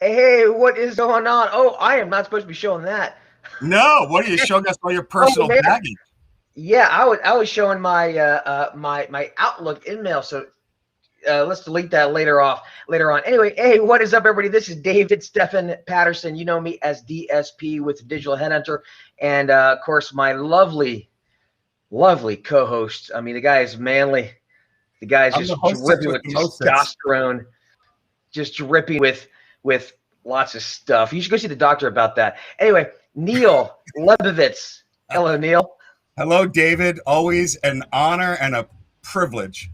Hey, what is going on? Oh, I am not supposed to be showing that. No, what are you showing us all your Oh personal man, baggage? yeah, I was showing my Outlook email. So let's delete that later on. Anyway, hey, what is up, everybody? This is David Stephen Patterson. You know me as DSP with Digital Headhunter, and of course my lovely co-host. I mean, the guy is manly. The guy is I'm the just hostess dripping with with the mostest. testosterone, just dripping with lots of stuff. You should go see the doctor about that. Anyway, Neil Lebovitz. Hello, Neil. Hello, David. Always an honor and a privilege.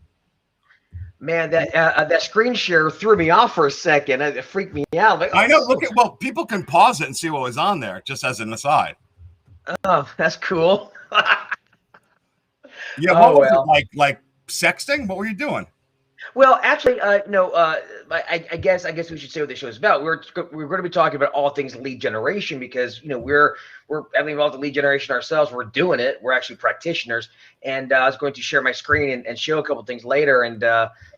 Man, that screen share threw me off for a second. It freaked me out. Like, I know. Well, people can pause it and see what was on there, just as an aside. oh, that's cool. Yeah, what Oh was it well. like sexting? What were you doing? Well, actually, no. I guess we should say what the show is about. We're going to be talking about all things lead generation because we're heavily involved in lead generation ourselves. We're doing it. We're actually practitioners. And I was going to share my screen and show a couple things later. And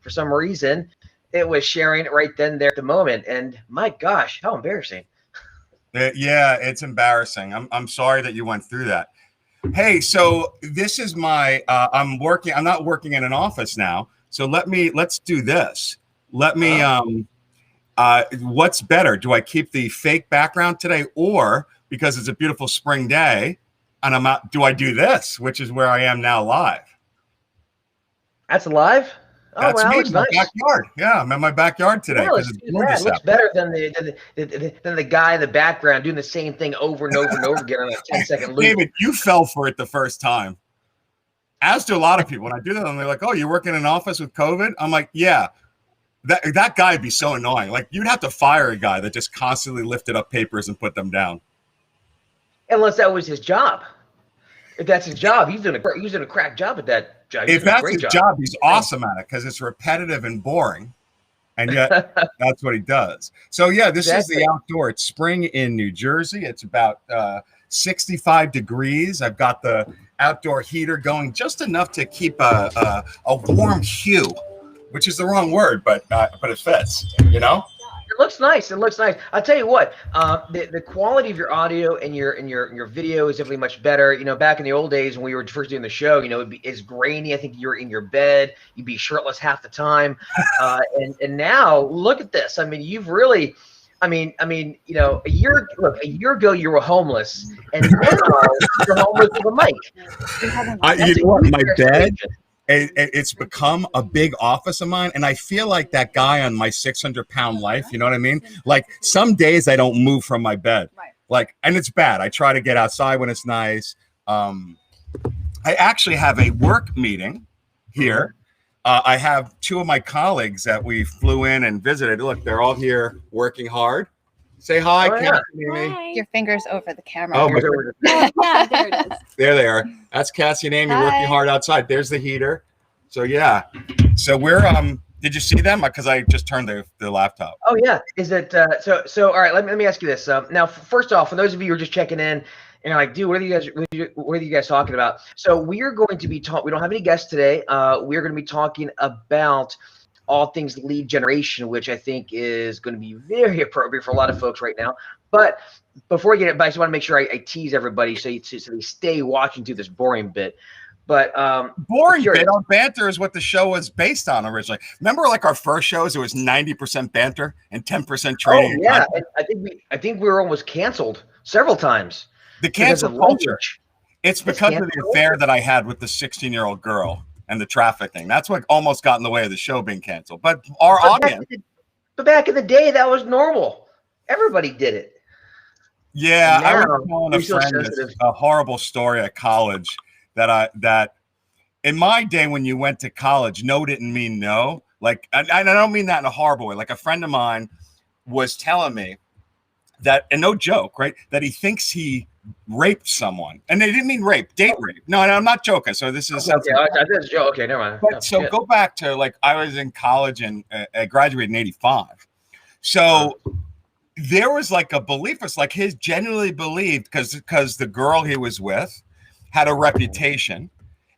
for some reason, it was sharing it right then there at the moment. And my gosh, how embarrassing! Yeah, it's embarrassing. I'm sorry that you went through that. Hey, so this is my I'm working. I'm not working in an office now. So let's do this. Let me what's better? Do I keep the fake background today, or because it's a beautiful spring day and I'm out, do I do this, which is where I am now live? That's alive. Oh That's wow, me looks in my nice. backyard. Yeah, I'm in my backyard today Yeah, because let's it's see that. gorgeous Looks out there. better than the guy in the background doing the same thing over and over and over again on a 10-second loop. David, you fell for it the first time. As do a lot of people. When I do that, and they're like, "Oh, you work in an office with COVID?" I'm like, "Yeah." That guy would be so annoying. Like you'd have to fire a guy that just constantly lifted up papers and put them down. Unless that was his job. If that's his job, he's doing a crack job at that job. He's If doing a that's great his job. job, he's awesome at it because it's repetitive and boring. And yet that's what he does. So yeah, this is Exactly. the outdoor. It's spring in New Jersey. It's about 65 degrees. I've got the outdoor heater going just enough to keep a warm hue, which is the wrong word, but it fits. You know. It looks nice. It looks nice. I'll tell you what. The quality of your audio and your video is definitely much better. You know, back in the old days when we were first doing the show, it's grainy. I think you're in your bed. You'd be shirtless half the time. And now look at this. I mean, you've really. A year ago you were homeless, and now you're homeless with a mic. You That's a know what? huge My bed. transformation. It's become a big office of mine, and I feel like that guy on my 600-pound life. You know what I mean? Like some days I don't move from my bed, like, and it's bad. I try to get outside when it's nice. I actually have a work meeting here. I have two of my colleagues that we flew in and visited. Look, they're all here working hard. Say hi, Oh, yeah. Cassie. Hi. Your fingers over the camera. Oh, yeah, there it is. There they are. That's Cassie and Amy working hard outside. There's the heater. So yeah. So we're did you see them? Because I just turned the laptop. Oh yeah. Is it so all right, let me ask you this. Now first off, for those of you who are just checking in and you're like, dude, what are you guys talking about? So we are going to be we don't have any guests today. We're going to be talking about all things lead generation, which I think is going to be very appropriate for a lot of folks right now. But before we get it, I just want to make sure I tease everybody so they stay watching through this boring bit. But boring bit on banter is what the show was based on originally. Remember, like our first shows, it was 90% banter and 10% training. Oh yeah, I think we were almost canceled several times. The cancel culture. It's because of the affair that I had with the 16-year-old girl and the trafficking. That's what almost got in the way of the show being canceled. But our audience. But back in the day, that was normal. Everybody did it. Yeah, I was telling a friend a horrible story at college that in my day when you went to college, no didn't mean no. Like, and I don't mean that in a horrible way. Like a friend of mine was telling me that, and no joke, right, that he thinks he raped someone, and they didn't mean rape, date rape. No, I'm not joking. So this is okay. I did a joke. Okay, never mind. But so go back to like I was in college and I graduated in '85. So there was like a belief. It's like his genuinely believed because the girl he was with had a reputation,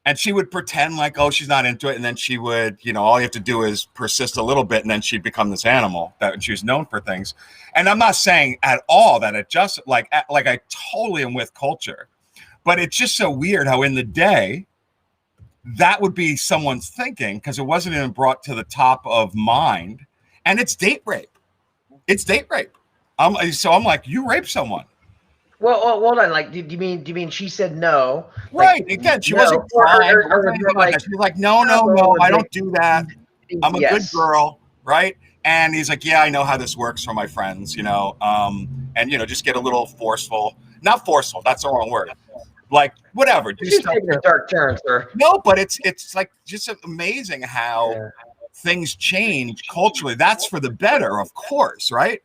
And she would pretend like, oh, she's not into it. And then she would, you know, all you have to do is persist a little bit. And then she'd become this animal that she was known for things. And I'm not saying at all that it just like I totally am with culture, but it's just so weird how in the day that would be someone's thinking because it wasn't even brought to the top of mind. And it's date rape. It's date rape. So I'm like, you raped someone. Well, hold on. Like, do you mean she said no? Right. Like, Again, she no, wasn't crying. or Anything like, that. She was like, no, I don't do that. I'm a good girl, right? And he's like, yeah, I know how this works for my friends, you know, and, you know, just get a little forceful. Not forceful. That's the wrong word. Like, whatever. She's taking a dark turn, sir. No, but it's like just amazing how things change culturally. That's for the better, of course, right?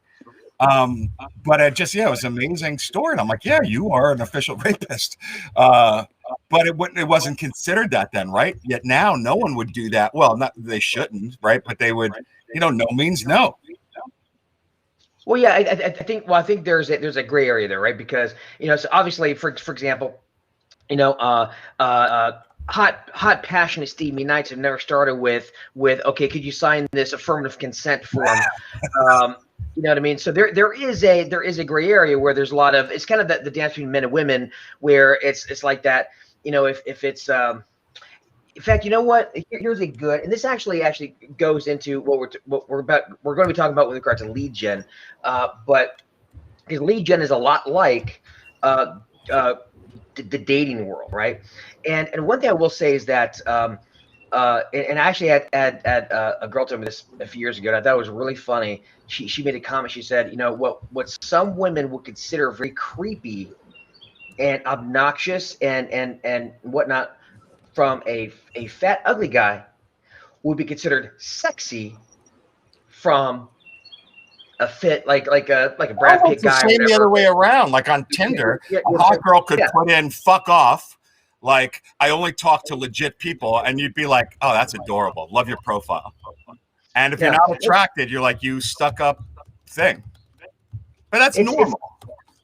But it just, it was an amazing story. And I'm like, yeah, you are an official rapist. But it wasn't considered that then, right? Yet now no one would do that. Well, they shouldn't, right? But they would, you know, no means no. Well, yeah, I think there's a gray area there, right? Because, you know, so obviously, for example, you know, hot, passionate, steamy nights have never started with okay, could you sign this affirmative consent form? You know what I mean? So there is a gray area where there's a lot of, it's kind of the dance between men and women where it's like that. You know, if it's in fact, you know what? Here's a good, and this actually goes into what we're going to be talking about with regard to lead gen, but because lead gen is a lot like the dating world, right? And one thing I will say is that and I actually had a girl tell me this a few years ago, and I thought it was really funny. She made a comment. She said, you know, what some women would consider very creepy and obnoxious and whatnot from a fat, ugly guy would be considered sexy from a fit like a Brad Pitt guy. It's the same the other way around. Like on Tinder, a hot girl could put in "fuck off." Like, I only talk to legit people, and you'd be like, "Oh, that's adorable. Love your profile." And if you're not attracted, you're like, "You stuck up thing." But that's normal.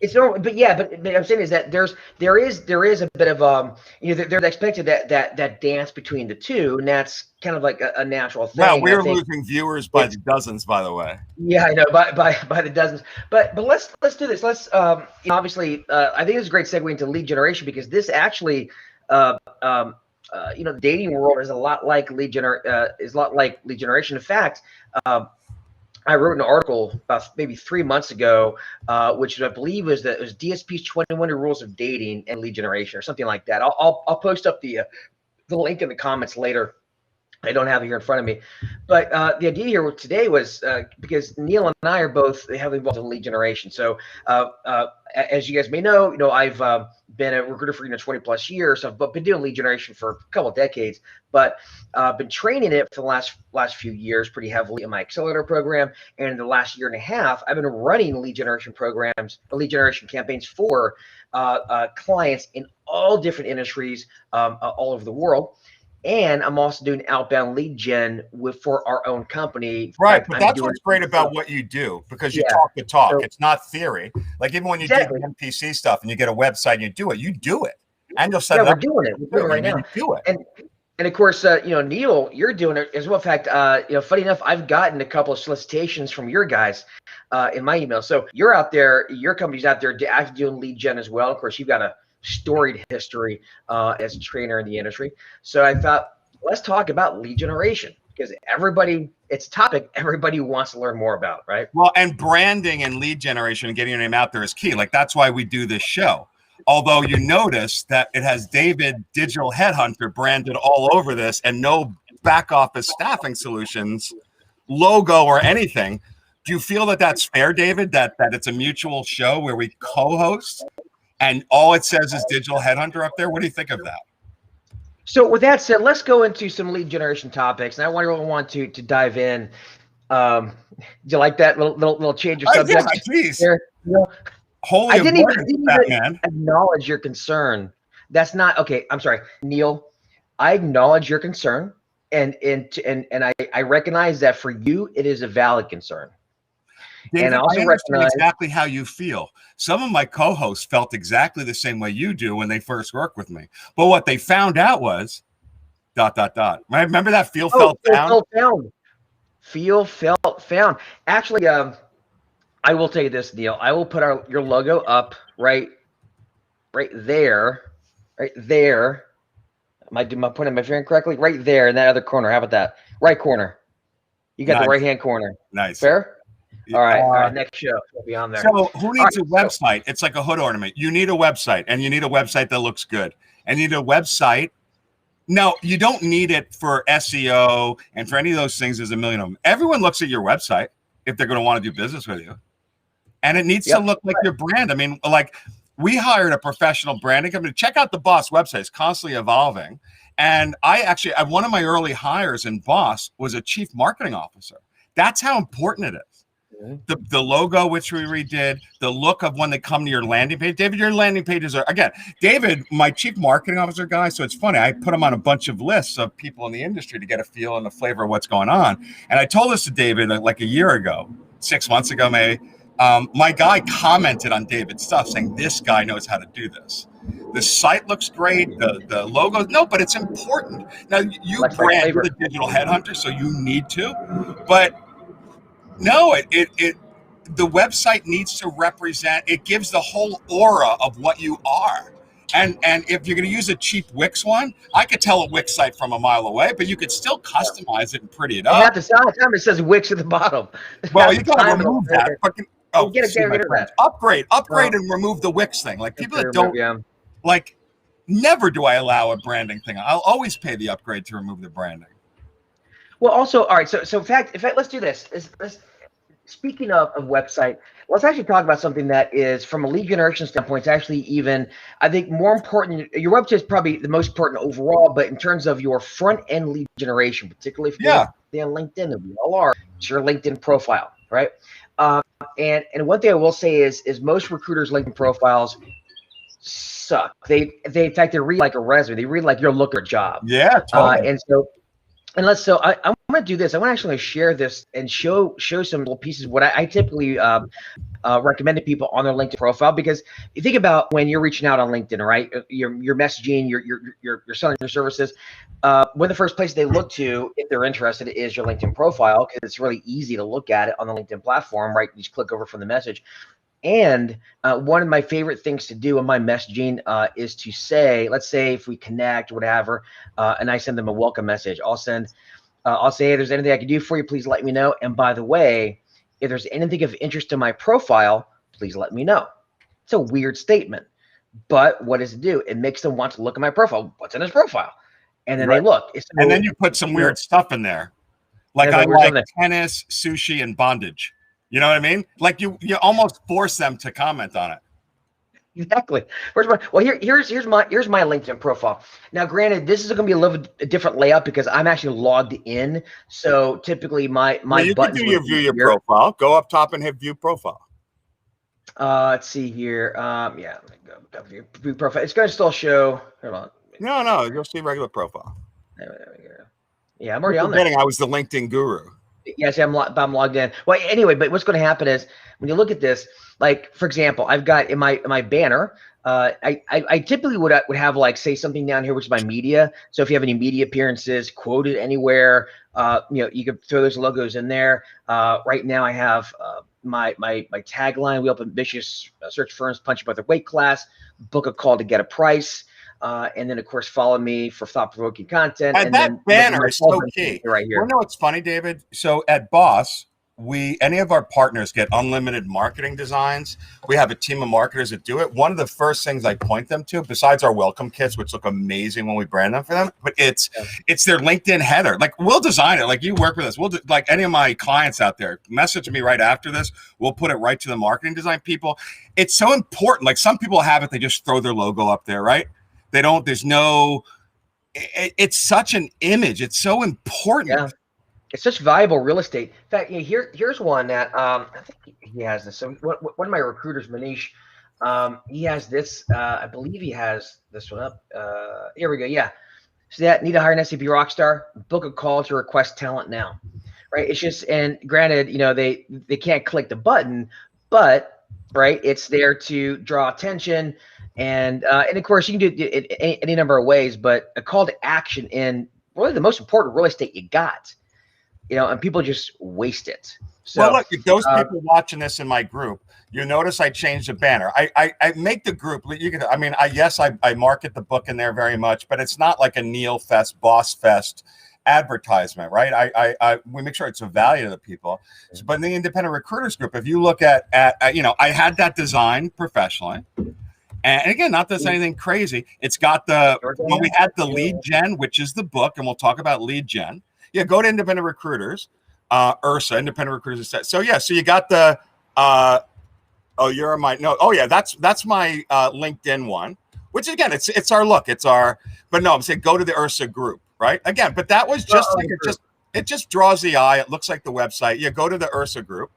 It's normal, but but I'm saying is that there is a bit of you know, they're expected that dance between the two, and that's kind of like a natural thing. Well, we're losing viewers by the dozens, by the way. Yeah, I know, by the dozens. But let's do this. Let's you know, obviously, I think it's a great segue into lead generation because this actually, you know, the dating world is a lot like lead generation. In fact, I wrote an article about maybe 3 months ago, which I believe was DSP's 21 Rules of Dating and Lead Generation or something like that. I'll post up the link in the comments later. I don't have it here in front of me, but the idea here today was because Neil and I are both heavily involved in lead generation. So as you guys may know, I've been a recruiter for 20 plus years. So I've been doing lead generation for a couple of decades, but been training it for the last few years pretty heavily in my accelerator program. And in the last year and a half, I've been running lead generation programs, lead generation campaigns for clients in all different industries all over the world. And I'm also doing outbound lead gen for our own company. Right, but that's what's great about what you do, because you talk the talk. So, it's not theory. Like even when you do the NPC stuff and you get a website and you do it. And you'll set it up. We're doing it. We're doing it right now. You do it. And of course, Neil, you're doing it as well. In fact, funny enough, I've gotten a couple of solicitations from your guys in my email. So you're out there, your company's out there actually doing lead gen as well. Of course, you've got a storied history as a trainer in the industry. So I thought, let's talk about lead generation, because it's a topic everybody wants to learn more about, right? Well, and branding and lead generation and getting your name out there is key. Like, that's why we do this show. Although you notice that it has David Digital Headhunter branded all over this and no back office staffing solutions logo or anything. Do you feel that that's fair, David, that it's a mutual show where we co-host and all it says is Digital Headhunter up there? What do you think of that? So with that said, let's go into some lead generation topics. And I really want to dive in. Do you like that little change of subject? Yeah, please. There, Holy I didn't even acknowledge your concern. That's not okay. I'm sorry, Neil. I acknowledge your concern, and I recognize that for you it is a valid concern. David, And I I also understand recognize, exactly how you feel. Some of my co-hosts felt exactly the same way you do when they first worked with me. But what they found out was ... Right? Remember that feel, oh, felt, found? feel, felt, found. Actually, I will tell you this, Neil. I will put your logo up right there, right there. Am I pointing my finger correctly? Right there in that other corner. How about that? Right corner. You got the Nice. right hand corner. Nice. Fair? All right. All right. Next show will be on there. So who All needs a right, website? It's like a hood ornament. You need a website, and you need a website that looks good. And you need a website. No, you don't need it for SEO and for any of those things. There's a million of them. Everyone looks at your website if they're going to want to do business with you. And it needs to look like your brand. I mean, like we hired a professional branding company. Check out the Boss website. It's constantly evolving. And one of my early hires in Boss was a chief marketing officer. That's how important it is. The logo, which we redid, the look of when they come to your landing page. David, your landing pages are, again, David, my chief marketing officer guy. So it's funny. I put him on a bunch of lists of people in the industry to get a feel and a flavor of what's going on. And I told this to David like a year ago, 6 months ago, maybe. My guy commented on David's stuff saying, this guy knows how to do this. The site looks great. The logo, no, but it's important. Now, you brand, you're the digital headhunter, so you need to. But no, the website needs to represent, it gives the whole aura of what you are. And if you're going to use a cheap Wix one, I could tell a Wix site from a mile away, but you could still customize it and pretty it up. Half the time it says Wix at the bottom. Well, you got to remove that. Upgrade and remove the Wix thing. Like people that don't, like, never do I allow a branding thing. I'll always pay the upgrade to remove the branding. Well, also, all right. So in fact, let's do this. Speaking of website, let's actually talk about something that is, from a lead generation standpoint, it's actually even, I think, more important. Your website is probably the most important overall, but in terms of your front end lead generation, particularly if you're on LinkedIn, and we all are, it's your LinkedIn profile, right? And one thing I will say is most recruiters' LinkedIn profiles suck. They in fact, they read like a resume. They read like you're looking for a job. Yeah, totally. I'm going to do this. I'm actually going to share this and show some little pieces of what I typically recommend to people on their LinkedIn profile, because you think about when you're reaching out on LinkedIn, right? You're messaging, you're selling your services. One of the first places they look to if they're interested is your LinkedIn profile, because it's really easy to look at it on the LinkedIn platform, right? You just click over from the message. And one of my favorite things to do in my messaging is to say, let's say if we connect or whatever, and I send them a welcome message, I'll say, hey, if there's anything I can do for you, please let me know. And by the way, if there's anything of interest in my profile, please let me know. It's a weird statement, but what does it do? It makes them want to look at my profile. What's in his profile? And then they look. And then you put some weird stuff in there. Like I like tennis, sushi, and bondage. You know what I mean? Like you almost force them to comment on it. Exactly. Here's my LinkedIn profile. Now, granted, this is going to be a different layout because I'm actually logged in. So typically, my you can do your view your profile. Go up top and hit view profile. Let's see here. Yeah, go view profile. It's going to still show. Hold on. No, you'll see regular profile. There we go. Yeah, I'm already on there. I was the LinkedIn guru. Yes, I'm logged in. Well, anyway, but what's going to happen is when you look at this, like, for example, I've got in my banner, I typically would have, like, say something down here, which is my media. So if you have any media appearances quoted anywhere, you could throw those logos in there. Right now I have my tagline: we help ambitious search firms punch above their weight class, book a call to get a price. And then, of course, follow me for thought-provoking content. And that banner is so key. Right here. You know what's funny, David? So at Boss, any of our partners get unlimited marketing designs. We have a team of marketers that do it. One of the first things I point them to, besides our welcome kits, which look amazing when we brand them for them, but it's their LinkedIn header. Like, we'll design it. Like, you work with us. Like any of my clients out there, message me right after this. We'll put it right to the marketing design people. It's so important. Like, some people have it. They just throw their logo up there, right? They don't, it's such an image. It's so important. Yeah. It's such valuable real estate. In fact, here's one that I think he has this. So one of my recruiters, Manish, he has this. I believe he has this one up. Here we go. Yeah. So that need to hire an SAP rockstar, book a call to request talent now. right? It's just, and granted, they can't click the button, but right, it's there to draw attention, and of course you can do it any number of ways, but a call to action in really the most important real estate you got, and people just waste it. So, well, look, those people watching this in my group, you notice I changed the banner. I make the group. You can, I mean, I market the book in there very much, but it's not like a Neil Fest, Boss Fest advertisement, right? We make sure it's of value to the people. So, but in the independent recruiters group, if you look at I had that designed professionally. And again, not that anything crazy. It's got we had the lead gen, which is the book, and we'll talk about lead gen. Yeah, go to independent recruiters, URSA, independent recruiters. So yeah, so you got the that's my LinkedIn one, which again, it's our look, but no, I'm saying go to the URSA group, right? Again, but that was just it just draws the eye. It looks like the website. Yeah, go to the URSA group.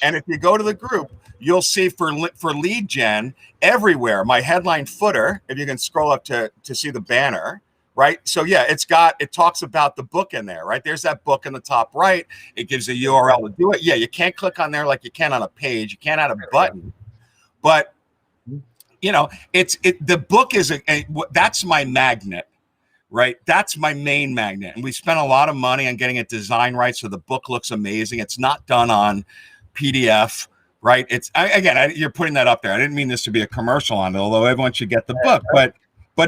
And if you go to the group, you'll see for lead gen everywhere, my headline footer, if you can scroll up to see the banner, right? So yeah, it talks about the book in there, right? There's that book in the top right. It gives a URL to do it. Yeah, you can't click on there like you can on a page. You can't add a button, but the book is that's my magnet. Right. That's my main magnet. And we spent a lot of money on getting it designed right. So the book looks amazing. It's not done on PDF. Right. You're putting that up there. I didn't mean this to be a commercial on it, although everyone should get the book. But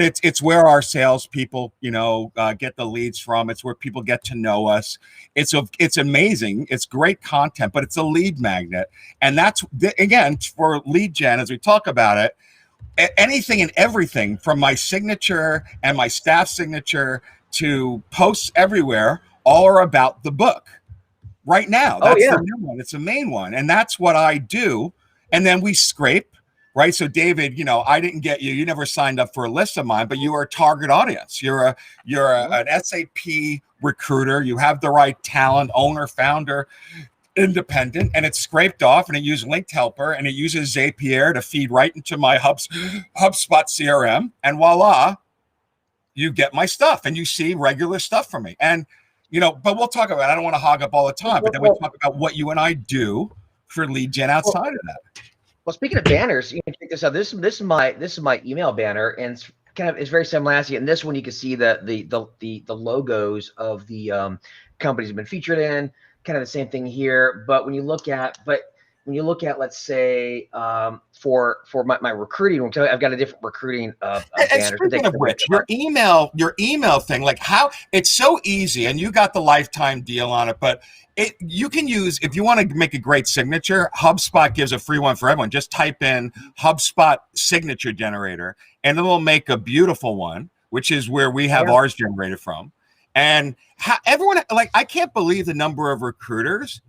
it's where our salespeople, get the leads from. It's where people get to know us. It's amazing. It's great content, but it's a lead magnet. And that's, again, for lead gen, as we talk about it, anything and everything from my signature and my staff signature to posts everywhere, all are about the book right now. That's the new one. It's the main one. And that's what I do. And then we scrape, right? So David, I didn't get you. You never signed up for a list of mine, but you are a target audience. You're an SAP recruiter. You have the right talent, owner, founder, independent, and it's scraped off, and it uses Linked Helper, and it uses Zapier to feed right into my HubSpot CRM, and voila, you get my stuff, and you see regular stuff from me. And but we'll talk about it. I don't want to hog up all the time, but then we talk about what you and I do for lead gen outside of that. Well, speaking of banners, you can check this out. This is my email banner, and it's very similar. And this one you can see the logos of the companies have been featured in. Kind of the same thing here, but when you look at, let's say, for my recruiting, I've got a different recruiting banner. Speaking of which, your email thing, like how it's so easy, and you got the lifetime deal on it, but you can use, if you want to make a great signature, HubSpot gives a free one for everyone. Just type in HubSpot signature generator, and it will make a beautiful one, which is where we have ours generated from. And everyone, I can't believe the number of recruiters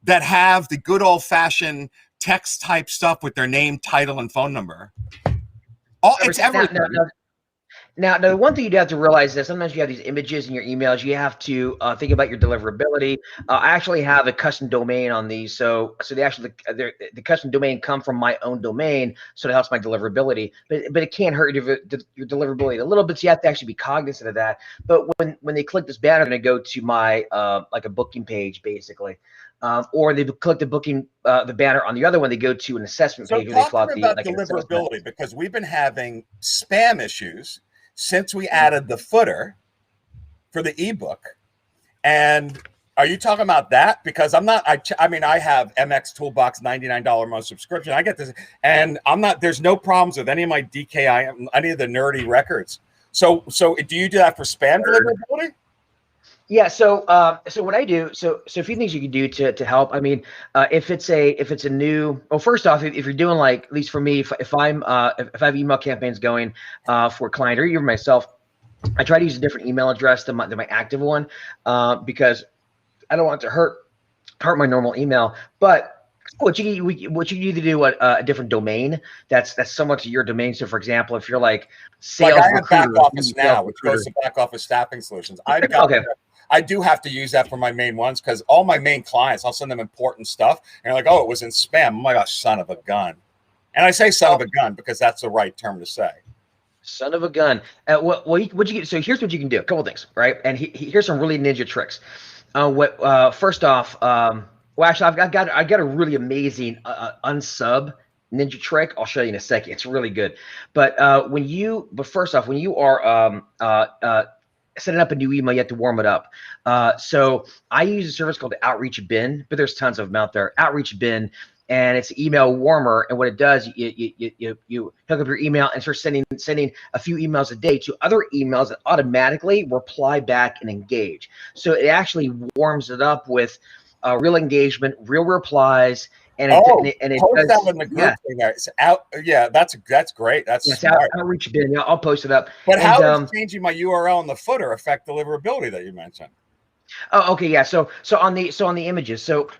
that have the good old fashioned text type stuff with their name, title, and phone number. It's everything. Now, the one thing you do have to realize is that sometimes you have these images in your emails. You have to think about your deliverability. I actually have a custom domain on these, so the custom domain come from my own domain, so it helps my deliverability. But it can't hurt your deliverability a little bit. So you have to actually be cognizant of that. But when they click this banner, they're going to go to my like a booking page, basically. Or they click the banner on the other one, they go to an assessment page. So talking about deliverability, because we've been having spam issues since we added the footer for the ebook. And are you talking about that? Because I'm not, I mean, I have MX Toolbox $99 month subscription. I get this, and there's no problems with any of my DKI, any of the nerdy records. So do you do that for spam deliverability? Yeah. So what I do, so a few things you can do to help. I mean, if it's a new, well, first off, if you're doing, like, at least for me, if I have email campaigns going for a client or even myself, I try to use a different email address than my active one, because I don't want it to hurt my normal email. But what you need to do a different domain that's somewhat to your domain. So, for example, if you're like sales, like I have Back Office Now, which goes to Back Office Staffing Solutions. I do have to use that for my main ones, because all my main clients, I'll send them important stuff, and they're like, "Oh, it was in spam." Oh my gosh, son of a gun! And I say "son of a gun" because that's the right term to say. Son of a gun. So here's what you can do. A couple things, right? And here's some really ninja tricks. What? First off, well, actually, I got a really amazing unsub ninja trick. I'll show you in a second. It's really good. But first off, when you are setting up a new email, you have to warm it up. So I use a service called Outreach Bin, but there's tons of them out there. Outreach Bin, and it's an email warmer. And what it does, you hook up your email and start sending a few emails a day to other emails that automatically reply back and engage. So it actually warms it up with real engagement, real replies, and it post does. that in the group thing there. It's out. Yeah, that's great. That's smart. Outreach Bin. Yeah, I'll post it up. But how does changing my URL in the footer affect deliverability that you mentioned? Oh, okay, yeah. So on the images. So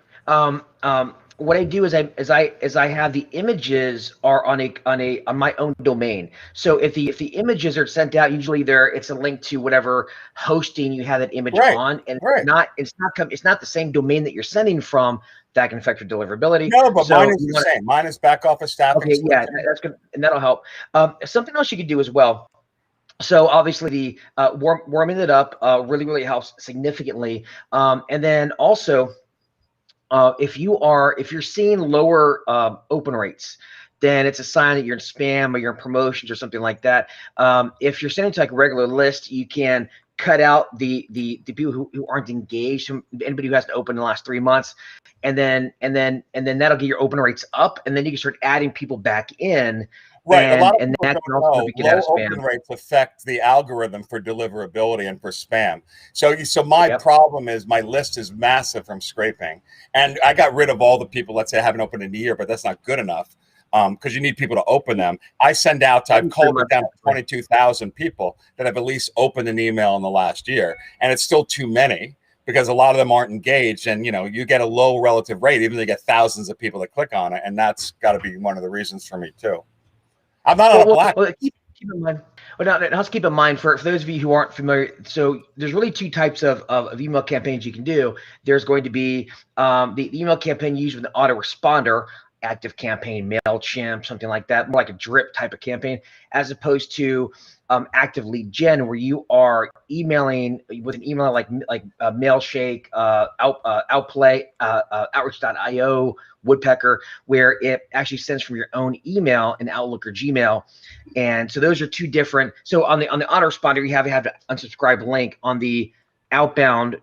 what I do is I have the images are on my own domain. So if the images are sent out, usually it's a link to whatever hosting you have that image on, and it's not the same domain that you're sending from. That can affect your deliverability. No, but mine is the same. Mine is back office staffing. Okay, yeah, that's good, and that'll help. Something else you could do as well. So obviously the warming it up really helps significantly. And then also, if you're seeing lower open rates, then it's a sign that you're in spam or you're in promotions or something like that. If you're sending to like a regular list, you can cut out the people who aren't engaged, anybody who hasn't opened in the last 3 months, and then that'll get your open rates up, and then you can start adding people back in. Right, and, a lot of and people that don't can also know get out of low spam. open rates affect the algorithm for deliverability and for spam. So my problem is my list is massive from scraping, and I got rid of all the people. Let's say I haven't opened in a year, but that's not good enough because you need people to open them. I've culled it down to 22,000 people that have at least opened an email in the last year, and it's still too many because a lot of them aren't engaged, and you get a low relative rate, even though you get thousands of people that click on it, and that's got to be one of the reasons for me too. I'm not on a black. Keep in mind. Well, now let's keep in mind for those of you who aren't familiar. So there's really two types of email campaigns you can do. There's going to be the email campaign used with an autoresponder, Active Campaign, MailChimp, something like that, more like a drip type of campaign, as opposed to active lead gen, where you are emailing with an email like Mailshake, Outplay, Outreach.io, Woodpecker, where it actually sends from your own email in Outlook or Gmail. And so those are two different. So on the autoresponder, you have to unsubscribe link. On the outbound,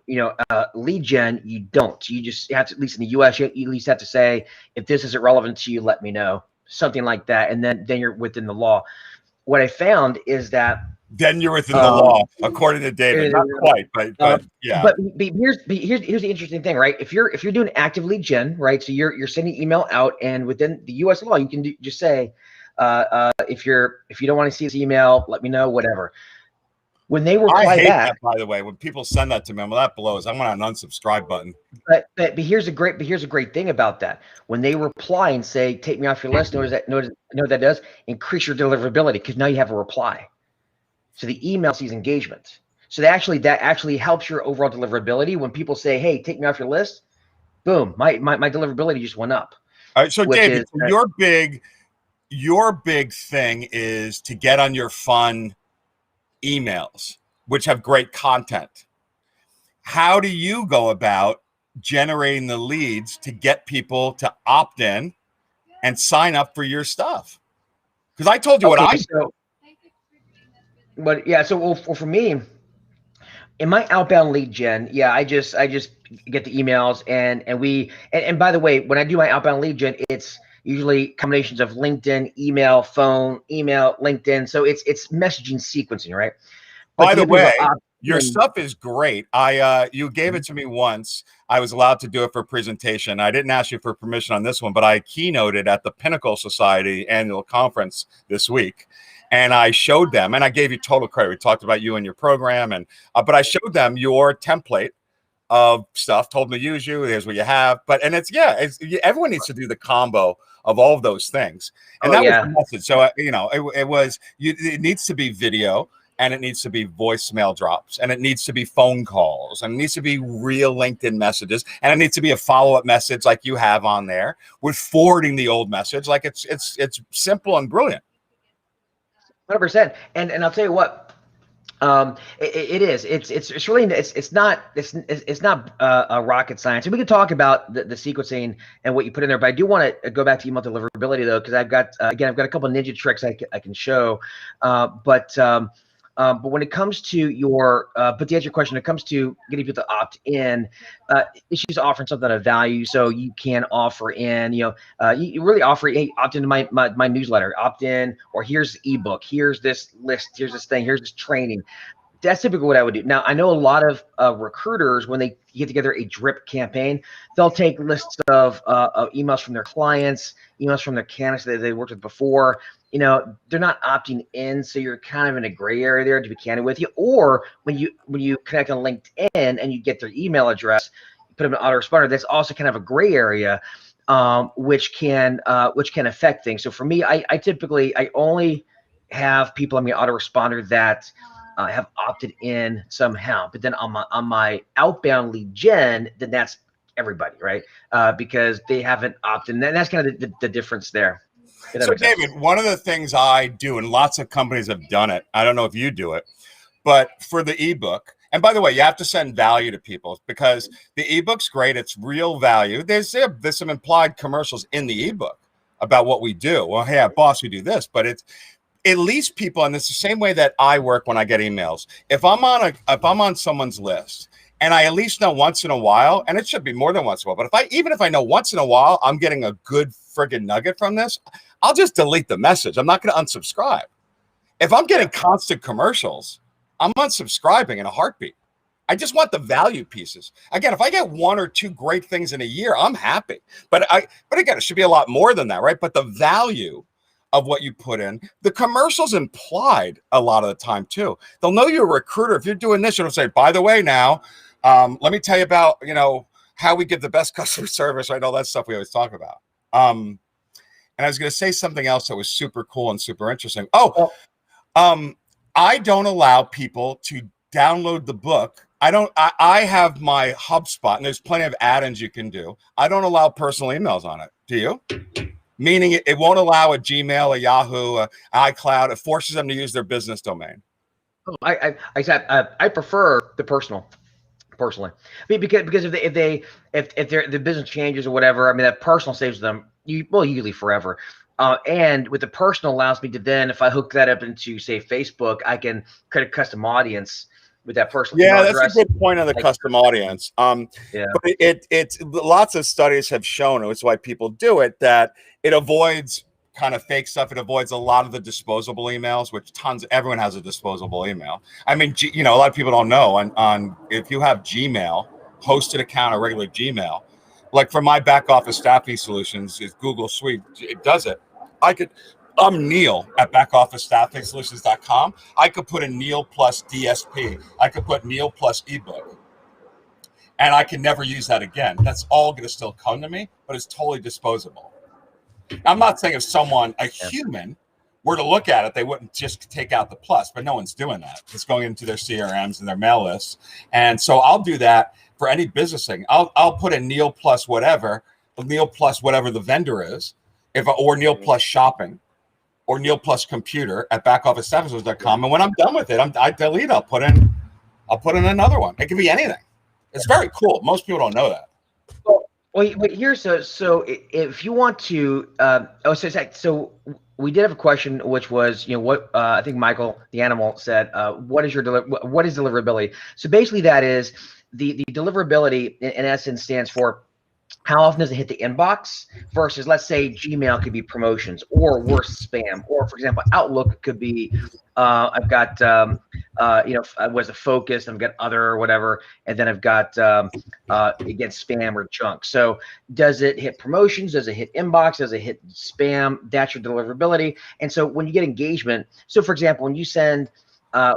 lead gen, you don't. You just have to, at least in the US, you at least have to say, if this isn't relevant to you, let me know, something like that, and then you're within the law. What I found is that then you're within the law, according to David. Not quite, but yeah. But here's the interesting thing, right? If you're doing active lead gen, right? So you're sending email out, and within the U.S. law, you can just say, if you don't want to see this email, let me know, whatever. When they reply I hate back, that, by the way, when people send that to me, well, that blows. I want an unsubscribe button. But here's a great thing about that. When they reply and say, "Take me off your list," notice that does increase your deliverability, because now you have a reply. So the email sees engagement. So that actually helps your overall deliverability. When people say, "Hey, take me off your list," boom, my deliverability just went up. All right, so David, your big thing is to get on your fun emails, which have great content. How do you go about generating the leads to get people to opt in and sign up for your stuff? Because I told you what I do. But yeah, so for me, in my outbound lead gen, yeah, I just get the emails, and by the way, when I do my outbound lead gen, it's usually combinations of LinkedIn, email, phone, email, LinkedIn. So it's messaging sequencing, right? But by the way, your stuff is great. You gave it to me once. I was allowed to do it for a presentation. I didn't ask you for permission on this one, but I keynoted at the Pinnacle Society annual conference this week. And I showed them, and I gave you total credit. We talked about you and your program, but I showed them your template of stuff, told them to use you. Here's what you have. Everyone needs to do the combo of all of those things. And that was the message. So, it needs to be video, and it needs to be voicemail drops, and it needs to be phone calls, and it needs to be real LinkedIn messages, and it needs to be a follow-up message like you have on there with forwarding the old message. Like it's simple and brilliant. 100%. And I'll tell you what, It is. It's really it's not a rocket science. And we can talk about the sequencing and what you put in there. But I do want to go back to email deliverability though, because I've got I've got a couple of ninja tricks I can show. But when it comes to your, but to answer your question, when it comes to getting people to opt in, it's just offering something of value. So you can offer in, you really offer, hey, opt into my newsletter, opt in, or here's the ebook, here's this list, here's this thing, here's this training. That's typically what I would do. Now, I know a lot of recruiters, when they get together a drip campaign, they'll take lists of emails from their clients, emails from their candidates that they worked with before. They're not opting in, so you're kind of in a gray area there, to be candid with you. Or when you connect on LinkedIn and you get their email address, you put them in autoresponder. That's also kind of a gray area, which can affect things. So for me, I typically only have people on my autoresponder that have opted in somehow. But then on my outbound lead gen, then that's everybody, right? Because they haven't opted in. And that's kind of the difference there. So David, one of the things I do, and lots of companies have done it, I don't know if you do it, but for the ebook, and by the way, you have to send value to people because the ebook's great. It's real value. There's some implied commercials in the ebook about what we do. Well, hey, boss, we do this, but it's at least people, and it's the same way that I work when I get emails. If I'm on someone's list, and I at least know once in a while, and it should be more than once in a while, but even if I know once in a while I'm getting a good friggin' nugget from this, I'll just delete the message. I'm not going to unsubscribe. If I'm getting constant commercials, I'm unsubscribing in a heartbeat. I just want the value pieces. Again, if I get one or two great things in a year, I'm happy. But again, it should be a lot more than that, right? But the value of what you put in, the commercials implied a lot of the time too. They'll know you're a recruiter. If you're doing this, you'll say, by the way, now, let me tell you about, how we give the best customer service, right? All that stuff we always talk about. And I was going to say something else that was super cool and super interesting. I don't allow people to download the book. I have my HubSpot, and there's plenty of add-ins you can do. I don't allow personal emails on it. Do you? Meaning it won't allow a Gmail, a Yahoo, a iCloud. It forces them to use their business domain. I prefer the personal. Personally, because if the business changes or whatever, I mean, that personal saves them usually forever. And with the personal allows me to then, if I hook that up into, say, Facebook, I can create a custom audience with that personal email address. That's a good point of the custom audience. But it's lots of studies have shown, it's why people do it, that it avoids kind of fake stuff. It avoids a lot of the disposable emails, which everyone has a disposable email. I mean, a lot of people don't know on if you have Gmail, hosted account or regular Gmail, like for my back office staffing solutions is Google Suite. It does it. I'm Neil at backofficestaffingsolutions.com. I could put in Neil plus DSP. I could put Neil plus ebook. And I can never use that again. That's all going to still come to me, but it's totally disposable. I'm not saying if a human, were to look at it, they wouldn't just take out the plus, but no one's doing that. It's going into their CRMs and their mail lists. And so I'll do that for any business thing. I'll put in Neil plus whatever the vendor is, or Neil plus shopping, or Neil plus computer at backofficestaffing.com. And when I'm done with it, I delete. I'll put in another one. It can be anything. It's very cool. Most people don't know that. Well, here's so if you want to, so we did have a question, which was, what I think Michael the Animal said, what is deliverability? So basically, that is the deliverability in essence stands for how often does it hit the inbox versus, let's say, Gmail could be promotions or worse, spam, or for example, Outlook could be I've got was a focus, I've got other or whatever, and then I've got again spam or junk. So does it hit promotions? Does it hit inbox? Does it hit spam? That's your deliverability. And so when you get engagement, so for example, when you send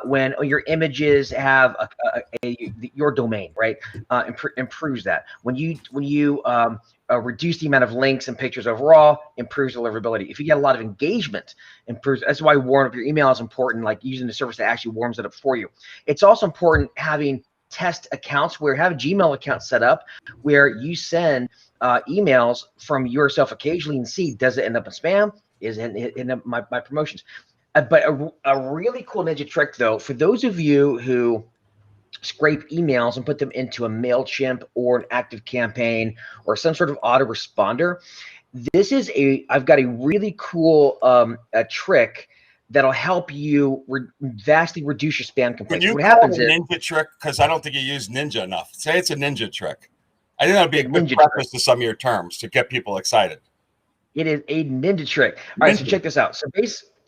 when your images have your domain, right, improves that. When you reduce the amount of links and pictures overall, improves deliverability. If you get a lot of engagement, improves. That's why warm up your email is important, like using the service that actually warms it up for you. It's also important having test accounts where have a Gmail account set up where you send emails from yourself occasionally and see, does it end up in spam? Is it in my promotions? But a really cool ninja trick, though, for those of you who scrape emails and put them into a MailChimp or an Active Campaign or some sort of autoresponder, I've got a really cool a trick that'll help you vastly reduce your spam complaints. Can you What call happens it a is ninja trick? Because I don't think you use ninja enough. Say it's a ninja trick. I think that'd be a good ninja preface to some of your terms to get people excited. it is a ninja trick. All right, so check this out.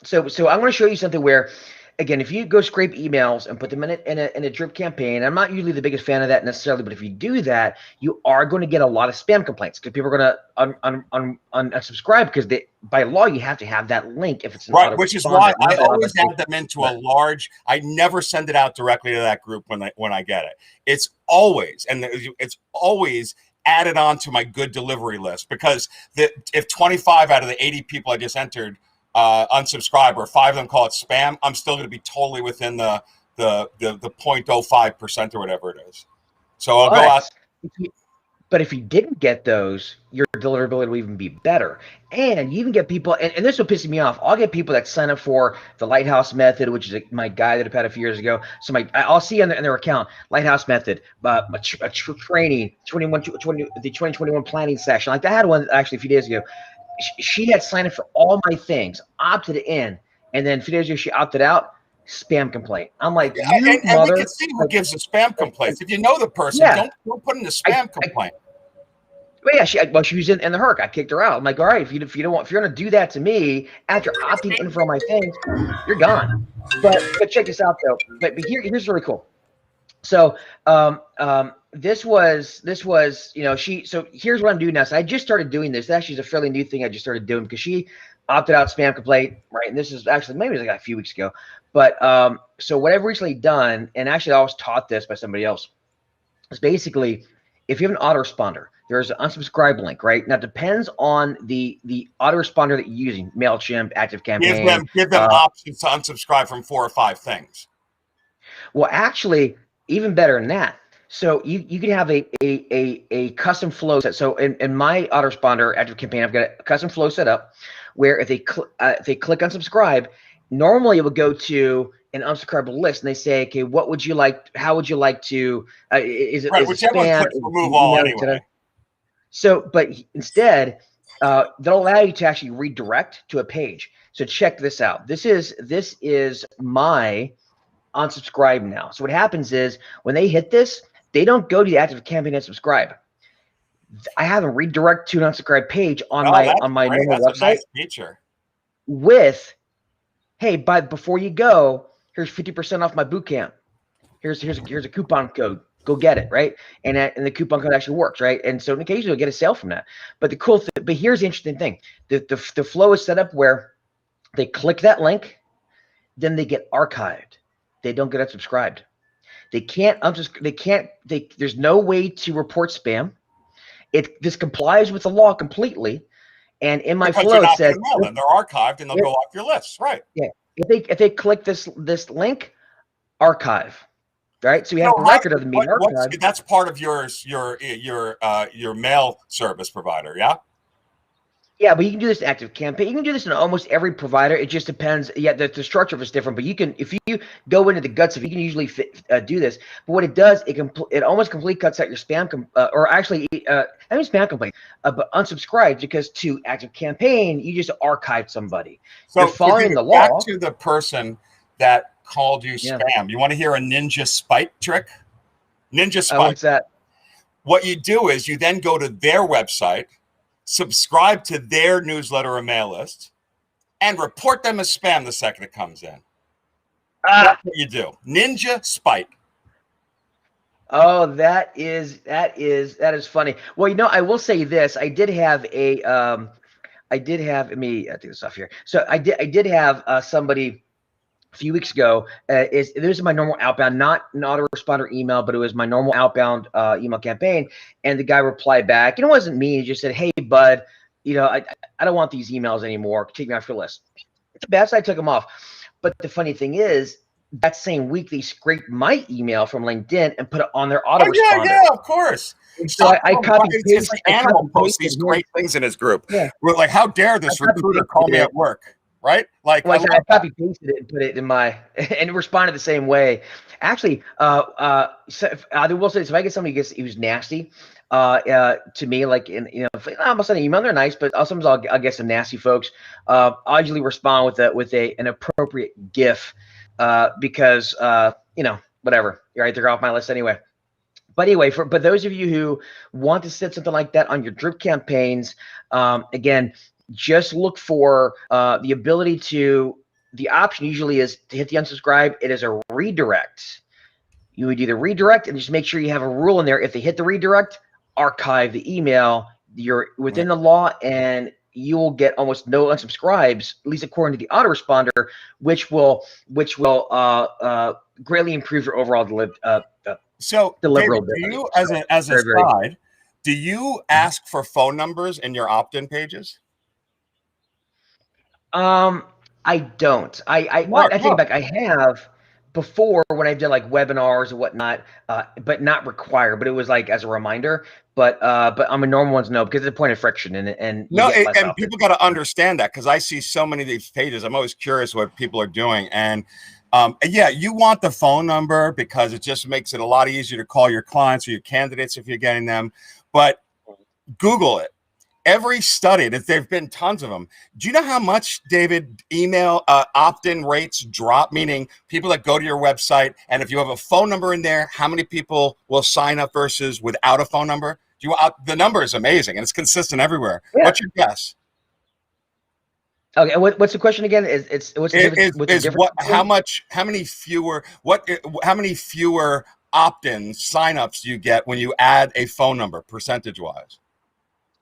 So I'm going to show you something where, again, if you go scrape emails and put them in a drip campaign, I'm not usually the biggest fan of that necessarily, but if you do that, you are going to get a lot of spam complaints because people are going to unsubscribe because by law you have to have that link if it's an right, which is why I always add them into right. a large. I never send it out directly to that group when I get it. It's always added on to my good delivery list because if 25 out of the 80 people I just entered unsubscribe or 5 of them call it spam, I'm still going to be totally within the 0.05% or whatever it is. So I'll go out. But if you didn't get those, your deliverability will even be better. And you even get people, and this will piss me off. I'll get people that sign up for the Lighthouse Method, which is my guy that I've had a few years ago. So I'll see on their account, Lighthouse Method, a training, the 2021 planning session. Like I had one actually a few days ago. She had signed up for all my things, opted in, and then a few days ago she opted out. Spam complaint. I'm like, and we can see who gives a spam complaint. If you know the person, don't put in a spam complaint. Well, yeah, she was in the herc. I kicked her out. I'm like, all right, if you're going to do that to me after opting in for all my things, you're gone. But check this out though. But here's really cool. So this was so here's what I'm doing now. So I just started doing this. Actually, is a fairly new thing I just started doing because she opted out spam complaint, right? And this is actually maybe it was like a few weeks ago. But so what I've recently done, and actually I was taught this by somebody else, is basically if you have an autoresponder, there's an unsubscribe link, right? Now it depends on the autoresponder that you're using, MailChimp, Active Campaign. Give them options to unsubscribe from 4 or 5 things. Well, actually, even better than that. So you can have a custom flow set. So in my autoresponder Active Campaign, I've got a custom flow set up where if they click unsubscribe, normally it would go to an unsubscribable list, and they say, okay, what would you like? How would you like to? Is it right? Is Whichever it spam? clicks remove all anyway. So, but instead, they'll allow you to actually redirect to a page. So check this out. This is my unsubscribe now. So what happens is when they hit this, they don't go to the Active Campaign and subscribe. I have them redirect to an unsubscribe page on my normal website. A nice feature. With, hey, before you go, here's 50% off my boot camp. Here's a coupon code. Go get it, right? And the coupon code actually works, right? And so occasionally you'll get a sale from that. But but here's the interesting thing: the flow is set up where they click that link, then they get archived. They don't get unsubscribed. There's no way to report spam. This complies with the law completely. And in my flow it says they're archived and they'll go off your list, right? Yeah. If they click this link, archive. Right, so we have a record of the meeting archive. That's part of your mail service provider, yeah. Yeah, but you can do this in Active Campaign. You can do this in almost every provider. It just depends. Yeah, the structure of it's different, but you can, if you go into the guts of it, you can usually do this. But what it does, it almost completely cuts out your spam, or actually, I mean spam complaint, but unsubscribe, because to Active Campaign, you just archived somebody. So you're following the law. Back to the person that called you spam. Yeah. You want to hear a ninja spite trick? Ninja spite. What's that? What you do is you then go to their website, subscribe to their newsletter or mail list, and report them as spam the second it comes in. That's what you do. Ninja spite. Oh, that is funny. Well, I will say this. I did have let me take this off here. So I did have somebody a few weeks ago. This is my normal outbound, not an autoresponder email, but it was my normal outbound email campaign. And the guy replied back, and it wasn't me. He just said, "Hey, bud, I don't want these emails anymore. Take me off your list." That's why I took him off. But the funny thing is, that same week they scraped my email from LinkedIn and put it on their autoresponder. Yeah, of course. So I copied Animal posts these great things in his group. Yeah. We're like, how dare this recruiter call me at work? right? Like, Well, I I love that. copy pasted it and put it in my and responded the same way. Actually, I will say this: if I get somebody who's nasty, to me, like I'll send an email. They're nice, but sometimes I'll get some nasty folks. I'll usually respond with an appropriate GIF, because whatever. Right, they're off my list anyway. But anyway, but those of you who want to set something like that on your drip campaigns, again, just look for the ability to. The option usually is to hit the unsubscribe. It is a redirect. You would either redirect and just make sure you have a rule in there. If they hit the redirect, archive the email. You're within the law, and you will get almost no unsubscribes, at least according to the autoresponder, which will greatly improve your overall So, David, do deliverability. you, as a side, do you ask for phone numbers in your opt-in pages? I don't. I take it back. I have before when I've done like webinars or whatnot, but not required. But it was like as a reminder. But on the normal ones, no, because it's a point of friction, and you get less and people got to understand that, because I see so many of these pages. I'm always curious what people are doing, and yeah, you want the phone number because it just makes it a lot easier to call your clients or your candidates if you're getting them. But Google it. Every study, there've been tons of them. Do you know how much, David, email opt-in rates drop? Meaning people that go to your website, and if you have a phone number in there, how many people will sign up versus without a phone number? The number is amazing, and it's consistent everywhere. Yeah. What's your guess? Okay, what's the question again? What's the difference? How many fewer opt-in signups do you get when you add a phone number, percentage-wise?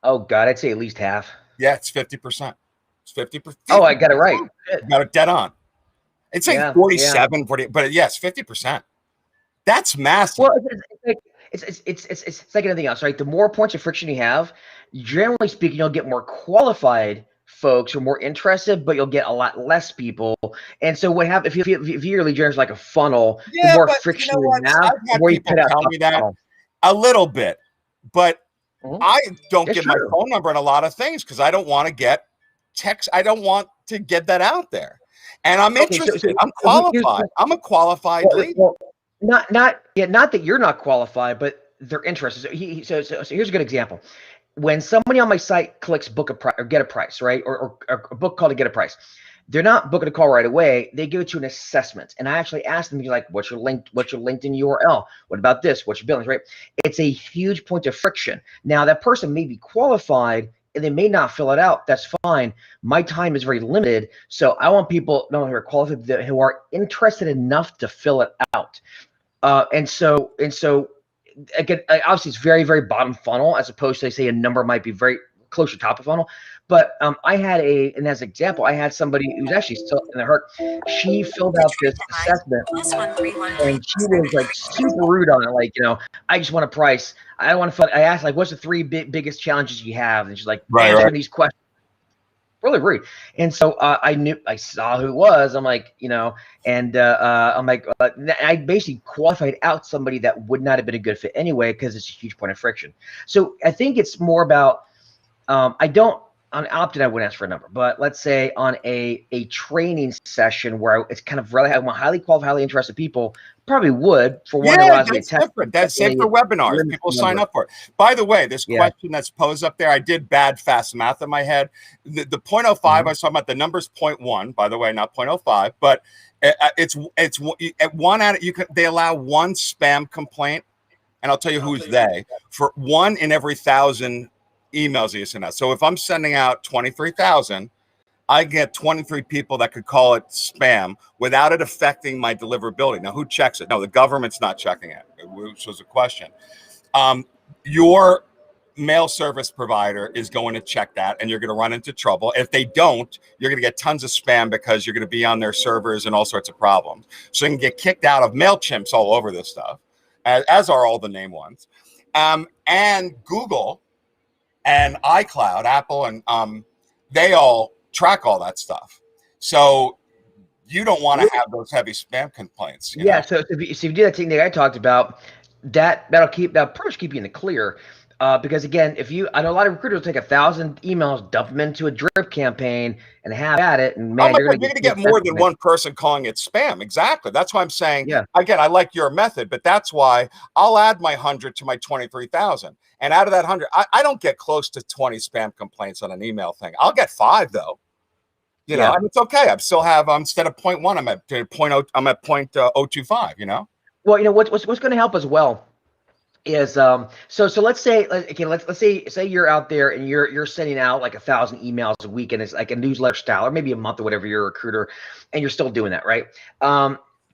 Oh God, I'd say at least half. Yeah, it's 50%. It's 50%. Oh, I got it right. You got it dead on. It's like 47, 40, but yes, 50%. That's massive. Well, it's like anything else, right? The more points of friction you have, generally speaking, you'll get more qualified folks who are more interested, but you'll get a lot less people. And so what happens if your lead generation is like a funnel, the more friction you have, the more you put out. Tell me that a little bit, but I don't give my phone number in a lot of things because I don't want to get text. I don't want to get that out there. And I'm interested. I'm qualified. I'm a qualified lead. Well, not that you're not qualified, but they're interested. So here's a good example. When somebody on my site clicks book a price or get a price, right? Or a book called to get a price, they're not booking a call right away. They give it to an assessment. And I actually ask them, like, what's your LinkedIn URL? What about this? What's your billings, right? It's a huge point of friction. Now that person may be qualified and they may not fill it out. That's fine. My time is very limited. So I want people not only who are qualified, who are interested enough to fill it out. And so again, obviously it's very, very bottom funnel as opposed to, say, a number might be very close to top of funnel. But I had and as an example, I had somebody who's actually still in the hurt. She filled out this assessment and she was like super rude on it. Like, I just want a price. I don't want to. I asked, like, what's the three biggest challenges you have? And she's like, answering these questions. Really rude. And so I saw who it was. I'm like, and I'm like, I basically qualified out somebody that would not have been a good fit anyway, because it's a huge point of friction. So I think it's more about, on opt-in, I wouldn't ask for a number, but let's say on a training session where it's kind of really highly qualified, highly interested people, probably would for one. Yeah, that's different. That's same for webinars. People sign up for it. By the way, this question that's posed up there, I did bad fast math in my head. The 0.05, I was talking about the number's 0.1, by the way, not 0.05, but it's at one out. They allow one spam complaint, and I'll tell you who's they, for 1 in every 1,000 emails that you send out. So if I'm sending out 23,000, I get 23 people that could call it spam without it affecting my deliverability. Now, who checks it? No, the government's not checking it, which was a question. Your mail service provider is going to check that, and you're going to run into trouble. If they don't, you're going to get tons of spam because you're going to be on their servers and all sorts of problems. So you can get kicked out of MailChimps all over this stuff, as are all the name ones. And Google and iCloud, Apple, and they all track all that stuff. So you don't want to have those heavy spam complaints. So if you do that technique I talked about, that'll pretty much keep you in the clear. Because again, I know a lot of recruiters will take 1,000 emails, dump them into a drip campaign, and have at it, and Oh man, my you're God, going you're to going to get more than one person calling it spam. Exactly. That's why I'm saying, Yeah. again, I like your method, but that's why I'll add my 100 to my 23,000. And out of that 100, I don't get close to 20 spam complaints on an email thing. I'll get 5 though. You know, and it's okay. I still have instead of 0.1, I'm at 0.0. I'm at 0.025. You know. Well, what's going to help as well is so let's say okay, let's say you're out there and you're sending out like 1,000 emails a week, and it's like a newsletter style, or maybe a month or whatever. You're a recruiter, and you're still doing that, right?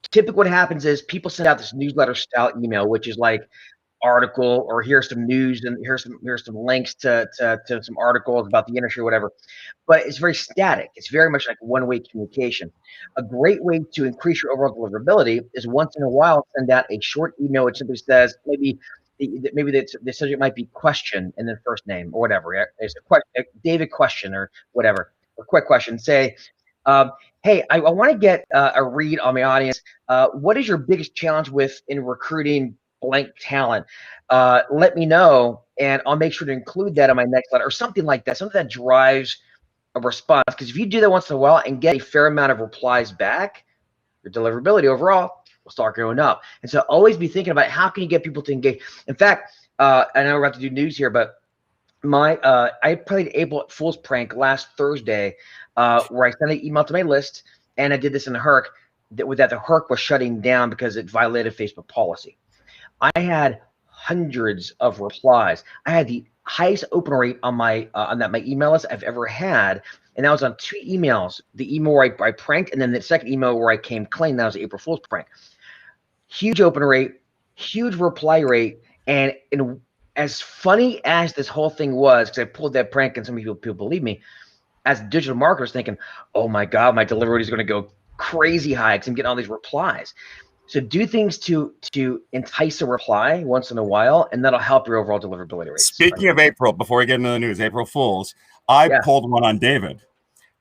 Typically, what happens is people send out this newsletter style email, which is like article, or here's some news, and here's some links to some articles about the industry or whatever, but it's very static. It's very much like one-way communication. A great way to increase your overall deliverability is once in a while send out a short email which simply says maybe the subject might be question and then first name or whatever. It's a David question or whatever, a quick question. Say, hey, I want to get a read on my audience. What is your biggest challenge with in recruiting blank talent? Let me know, and I'll make sure to include that in my next letter, or something like that. Something that drives a response. Because if you do that once in a while and get a fair amount of replies back, your deliverability overall will start going up. And so always be thinking about how can you get people to engage. In fact, I know we're about to do news here, but I played April Fool's prank last Thursday, where I sent an email to my list, and I did this in the Herc that the Herc was shutting down because it violated Facebook policy. I had hundreds of replies. I had the highest open rate on my email list I've ever had, and that was on 2 emails. The email where I pranked, and then the second email where I came clean. That was the April Fool's prank. Huge open rate, huge reply rate, and as funny as this whole thing was, because I pulled that prank, and some people believe me, as digital marketers thinking, oh my God, my delivery is going to go crazy high because I'm getting all these replies. So do things to entice a reply once in a while, and that'll help your overall deliverability rates. Speaking of April, before we get into the news, April Fools, I pulled one on David.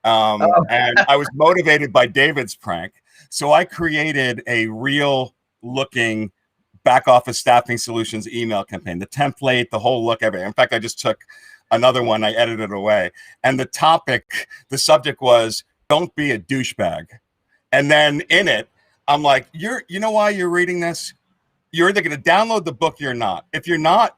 And I was motivated by David's prank. So I created a real looking back office staffing solutions email campaign, the template, the whole look, everything. In fact, I just took another one, I edited away. And the subject was, don't be a douchebag. And then in it, I'm like, you know why you're reading this? You're either going to download the book or you're not. If you're not,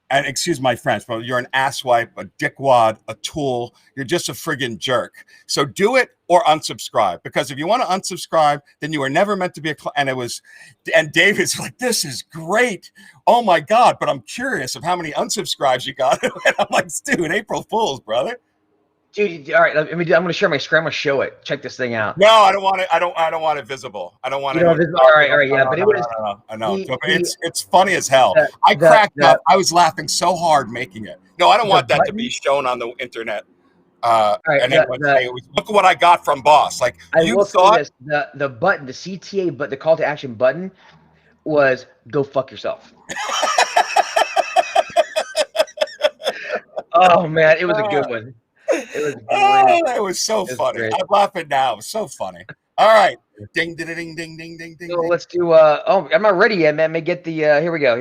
and excuse my French, but you're an asswipe, a dickwad, a tool. You're just a friggin' jerk. So do it or unsubscribe. Because if you want to unsubscribe, then you were never meant to be and David's like, this is great. Oh my God. But I'm curious of how many unsubscribes you got. And I'm like, dude, April Fools, brother. Dude, all right. I'm going to share my screen. I'm going to show it. Check this thing out. No, I don't want it. I don't want it visible. I don't want it. All right. Yeah, but it was. No. It's funny as hell. I cracked up. I was laughing so hard making it. No, I don't want that to be shown on the internet. And everyone say, look what I got from boss. Like you thought the button, the CTA, but the call to action button was go fuck yourself. Oh man, it was a good one. It was great. It was so funny. I'm laughing now. It was so funny. All right. Ding, ding, ding, ding, ding, ding, ding. So let's do I'm not ready yet, man. Let me get the here we go.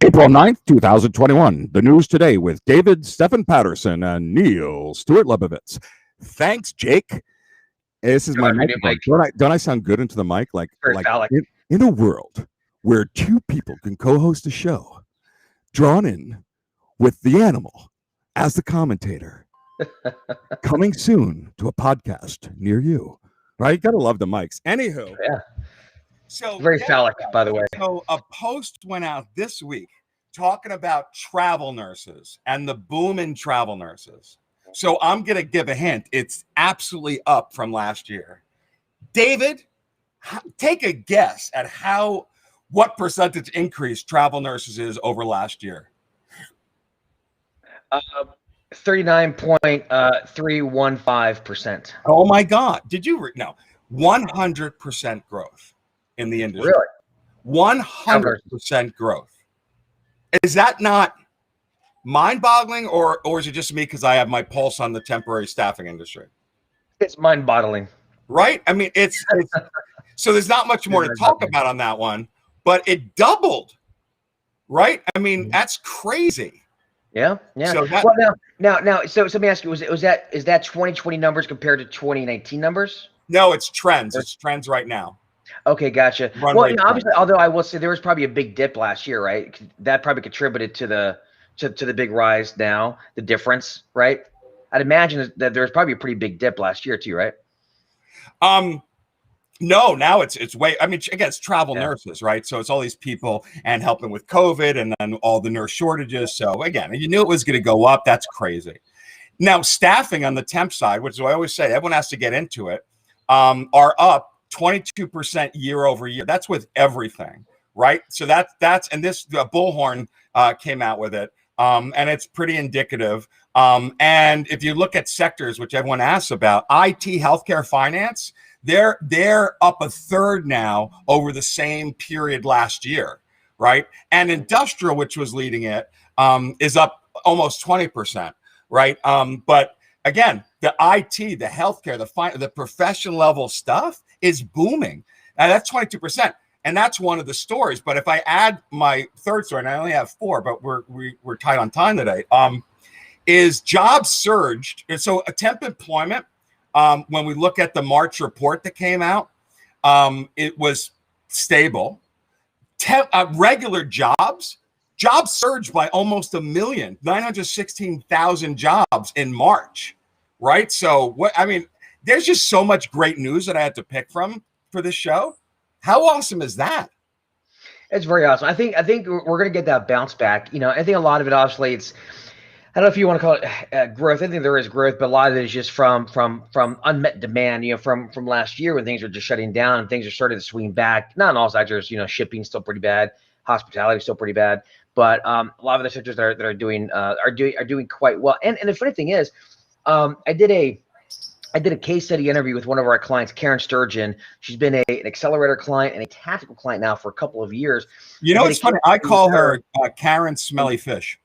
April 9th, 2021. The news today with David Stephen Patterson and Neil Stewart Lebovitz. Thanks, Jake. This is my mic. Don't I sound good into the mic? Like in a world where 2 people can co-host a show, drawn in with the animal as the commentator, coming soon to a podcast near you. Right? You gotta love the mics. Anywho, so very phallic, by the way. So a post went out this week talking about travel nurses and the boom in travel nurses. So I'm going to give a hint. It's absolutely up from last year. David, take a guess at what percentage increase travel nurses is over last year. 39.315%. Oh my God. Did you no 100% growth in the industry? Really? 100% growth. Is that not mind-boggling, or is it just me because I have my pulse on the temporary staffing industry? It's mind-boggling. Right? I mean, it's so there's not much more to talk about on that one, but it doubled, right? I mean, that's crazy. Yeah. So well, now, so let me ask you: is that 2020 numbers compared to 2019 numbers? No, it's trends. It's trends right now. Okay, gotcha. Well, obviously, although I will say there was probably a big dip last year, right? That probably contributed to the big rise now, the difference, right? I'd imagine that there's probably a pretty big dip last year too, right? No, now it's way. I mean, again, it's travel nurses, right? So it's all these people and helping with COVID, and then all the nurse shortages. So again, you knew it was going to go up. That's crazy. Now, staffing on the temp side, which is what I always say, everyone has to get into it, are up 22% year over year. That's with everything, right? So that's and this Bullhorn came out with it, and it's pretty indicative. And if you look at sectors, which everyone asks about, IT, healthcare, finance, they're up a third now over the same period last year, right? And industrial, which was leading it, is up almost 20%, right? But again, the IT, the healthcare, the professional level stuff is booming. Now that's 22%. And that's one of the stories. But if I add my third story, and I only have 4, but we're tight on time today, is jobs surged. And so temp employment, when we look at the March report that came out, it was stable. Regular jobs surged by almost 916,000 jobs in March, right? So there's just so much great news that I had to pick from for this show. How awesome is that? It's very awesome. I think we're going to get that bounce back. I think a lot of it, obviously, I don't know if you want to call it growth. I think there is growth, but a lot of it is just from unmet demand, from last year when things are just shutting down and things are starting to swing back. Not in all sectors, shipping still pretty bad, hospitality still pretty bad, but a lot of the sectors that are doing quite well. And the funny thing is, I did a case study interview with one of our clients, Karen Sturgeon. She's been an accelerator client and a tactical client now for a couple of years. It's funny. I call her Karen Smelly Fish.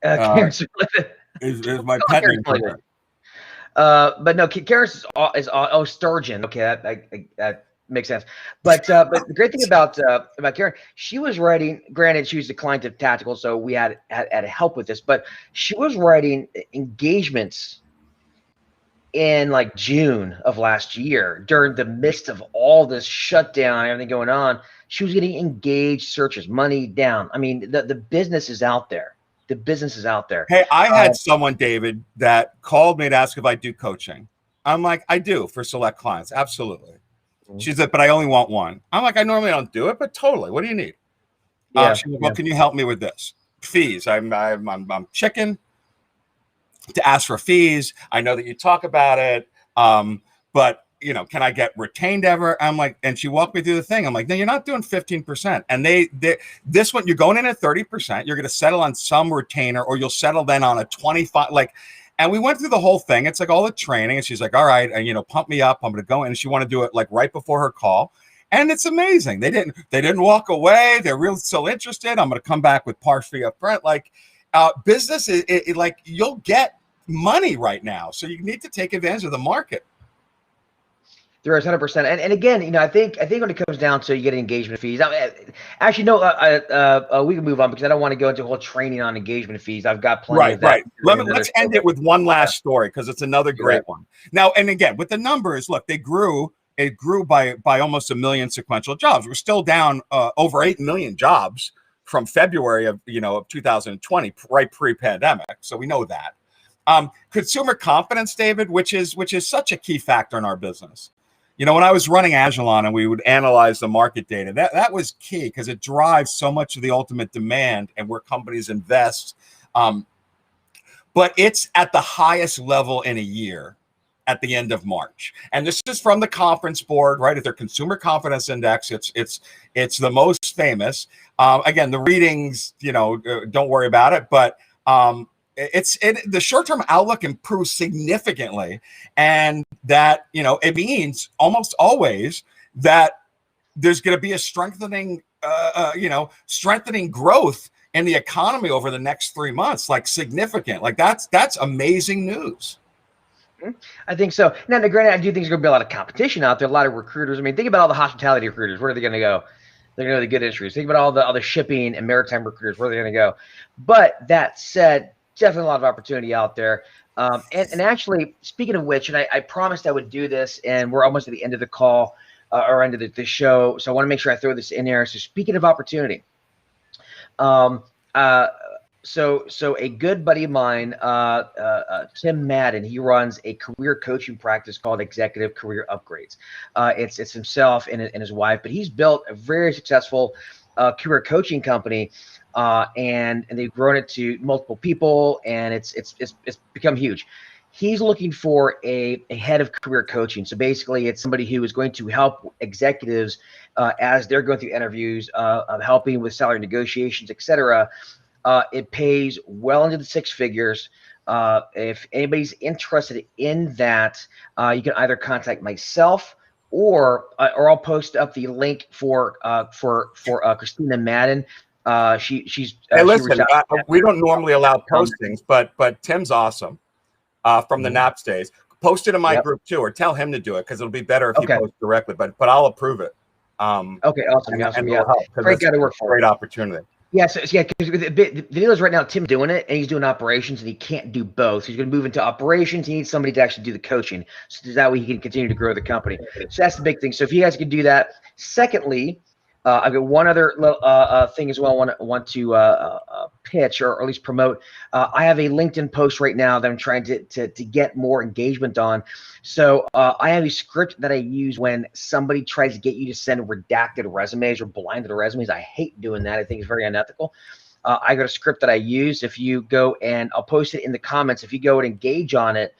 Karen is my pet name for her. But no, Karen is Sturgeon. Okay, that makes sense. But the great thing about Karen, she was writing. Granted, she was a client of tactical, so we had help with this. But she was writing engagements in like June of last year during the midst of all this shutdown and everything going on. She was getting engaged searches, money down. I mean, the business is out there. The business is out there. Hey, I had someone, David, that called me to ask if I do coaching. I'm like, I do for select clients. Absolutely. Mm-hmm. She's like, but I only want one. I'm like, I normally don't do it, but totally. What do you need? She's like, well, can you help me with this? Fees. I'm chicken to ask for fees. I know that you talk about it. But can I get retained ever? I'm like, and she walked me through the thing. I'm like, no, you're not doing 15%. And this one, you're going in at 30%. You're going to settle on some retainer, or you'll settle then on a 25. And we went through the whole thing. It's like all the training. And she's like, all right, and pump me up. I'm going to go in. And she wanted to do it like right before her call. And it's amazing. They didn't walk away. They're really still interested. I'm going to come back with par fee up front. Business is like, you'll get money right now. So you need to take advantage of the market. There is 100%, and again, I think when it comes down to you get engagement fees. Actually, no, we can move on because I don't want to go into a whole training on engagement fees. I've got plenty of that. Right. Let's end it with one last story because it's another great one. Now, and again, with the numbers, look, it grew by almost 1 million sequential jobs. We're still down over 8 million jobs from February of 2020, right pre-pandemic. So we know that. Consumer confidence, David, which is such a key factor in our business. When I was running Agilon and we would analyze the market data, that was key because it drives so much of the ultimate demand and where companies invest. But it's at the highest level in a year at the end of March. And this is from the Conference Board, right? At their Consumer Confidence Index. It's the most famous. Again, the readings, don't worry about it, but the short-term outlook improves significantly, and that it means almost always that there's going to be a strengthening growth in the economy over the next 3 months, like significant. Like that's amazing news. I think so. Now, granted, I do think there's going to be a lot of competition out there. A lot of recruiters. I mean, think about all the hospitality recruiters. Where are they going to go? They're going to go to the good industries. Think about all the shipping and maritime recruiters. Where are they going to go? But that said, definitely a lot of opportunity out there. And actually, speaking of which, and I promised I would do this, and we're almost at the end of the call or end of the show, so I want to make sure I throw this in there. So speaking of opportunity, so a good buddy of mine, Tim Madden, he runs a career coaching practice called Executive Career Upgrades. It's himself and his wife, but he's built a very successful career coaching company. And they've grown it to multiple people, and it's become huge. He's looking for a head of career coaching. So basically, it's somebody who is going to help executives as they're going through interviews, of helping with salary negotiations, etc. It pays well into the 6 figures. If anybody's interested in that, you can either contact myself or I'll post up the link for Christina Madden. She's hey, listen, we don't normally allow postings, but Tim's awesome from the Naps days. Post it in my group too, or tell him to do it, because it'll be better if you post directly. But I'll approve it. Okay, awesome. And yeah, great guy to work for. Great opportunity. Yes, because the deal is right now, Tim's doing it, and he's doing operations, and he can't do both. So he's going to move into operations. He needs somebody to actually do the coaching, so that way he can continue to grow the company. So that's the big thing. So if you guys can do that. Secondly, I've got one other thing as well I want to pitch or at least promote. I have a LinkedIn post right now that I'm trying to get more engagement on. So I have a script that I use when somebody tries to get you to send redacted resumes or blinded resumes. I hate doing that. I think it's very unethical. I got a script that I use. If you go, and I'll post it in the comments, if you go and engage on it,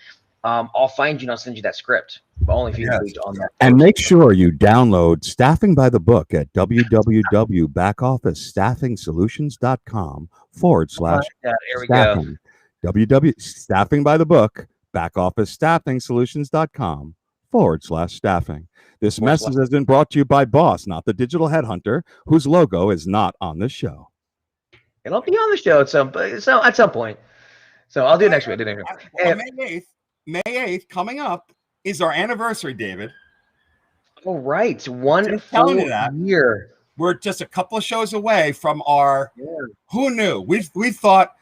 I'll find you and I'll send you that script. But only if you engage on that. And make sure you download Staffing by the Book at www.backoffacestaffing.com/staffing. Staffing by the Book, backoffacestaffing.com/staffing. This message has been brought to you by Boss, not the digital headhunter, whose logo is not on this show. It'll be on the show at some point. So I'll do it next week. May 8th coming up is our anniversary, David. Oh, right. One full year. We're just a couple of shows away from our who knew? We thought,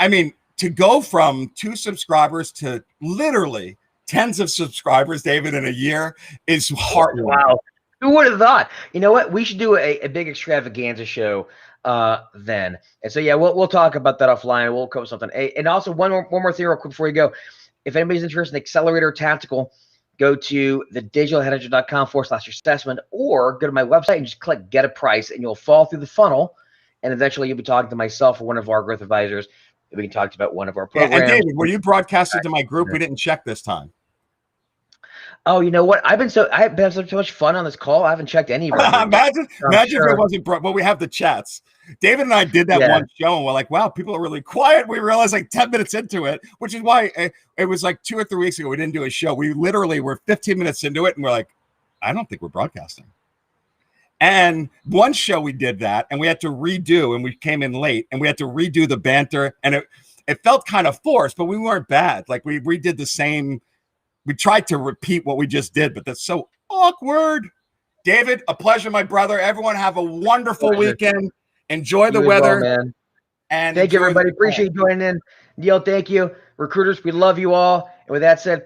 I mean, to go from 2 subscribers to literally tens of subscribers, David, in a year is heartwarming. Wow. Who would have thought? You know what? We should do a big extravaganza show then. And so we'll talk about that offline. We'll cover something. And also one more thing real quick before you go. If anybody's interested in Accelerator Tactical, go to thedigitalheadhunter.com/assessment, or go to my website and just click Get a Price, and you'll fall through the funnel. And eventually you'll be talking to myself or one of our growth advisors. We can talk about one of our programs. And David, were you broadcasted to my group? We didn't check this time. Oh, you know what? I've been so much fun on this call. I haven't checked any of it. Imagine if it wasn't broke. Well, we have the chats. David and I did that one show, and we're like, wow, people are really quiet. We realized like 10 minutes into it, which is why it was like 2 or 3 weeks ago we didn't do a show. We literally were 15 minutes into it, and we're like, I don't think we're broadcasting. And one show we did that, and we had to redo, and we came in late, and we had to redo the banter, and it felt kind of forced, but we weren't bad. Like we redid the same. We tried to repeat what we just did, but that's so awkward. David, a pleasure, my brother. Everyone have a wonderful weekend. Enjoy the weather. Well, man. And thank you, everybody. Appreciate you joining in. Neil, thank you. Recruiters, we love you all. And with that said,